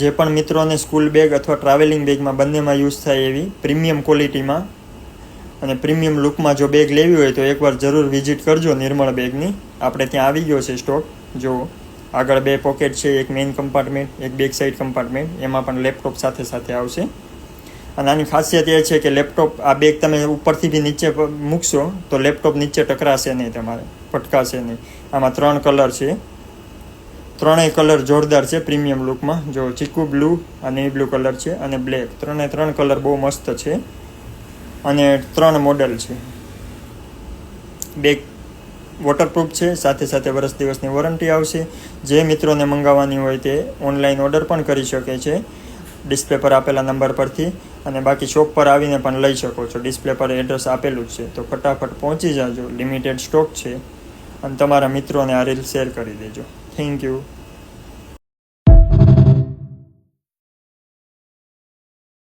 જે પણ મિત્રોને સ્કૂલ બેગ અથવા ટ્રાવેલિંગ બેગમાં બંનેમાં યુઝ થાય એવી પ્રીમિયમ ક્વોલિટીમાં અને પ્રીમિયમ લુકમાં જો બેગ લેવી હોય તો એકવાર જરૂર વિઝિટ કરજો નિર્મળ બેગની. આપણે ત્યાં આવી ગયો છે સ્ટોક. જો આગળ 2 પોકેટ છે, એક મેઇન કમ્પાર્ટમેન્ટ, એક બેક સાઇડ કમ્પાર્ટમેન્ટ, એમાં પણ લેપટોપ સાથે સાથે આવશે. અને આની ખાસિયત એ છે કે લેપટોપ, આ બેગ તમે ઉપરથી બી નીચે મૂકશો તો લેપટોપ નીચે ટકરાશે નહીં, તમારે પટકાશે નહીં. આમાં 3 કલર છે, ત્રણેય કલર જોરદાર છે પ્રીમિયમ લુકમાં. જો ચીકુ બ્લુ અને નેવી બ્લુ કલર છે અને બ્લેક, 3 કલર બહુ મસ્ત છે અને 3 મોડલ છે. બેગ વોટરપ્રૂફ છે, સાથે સાથે વર્ષ દિવસની વોરંટી આવશે. જે મિત્રોને મંગાવવાની હોય તે ઓનલાઈન ઓર્ડર પણ કરી શકે છે ડિસ્પ્લે પર આપેલા નંબર પરથી, અને બાકી શોપ પર આવીને પણ લઈ શકો છો. ડિસ્પ્લે પર એડ્રેસ આપેલું જ છે, તો ફટાફટ પહોંચી જાજો. લિમિટેડ સ્ટોક છે અને તમારા મિત્રોને આ રીલ શેર કરી દેજો. Thank you.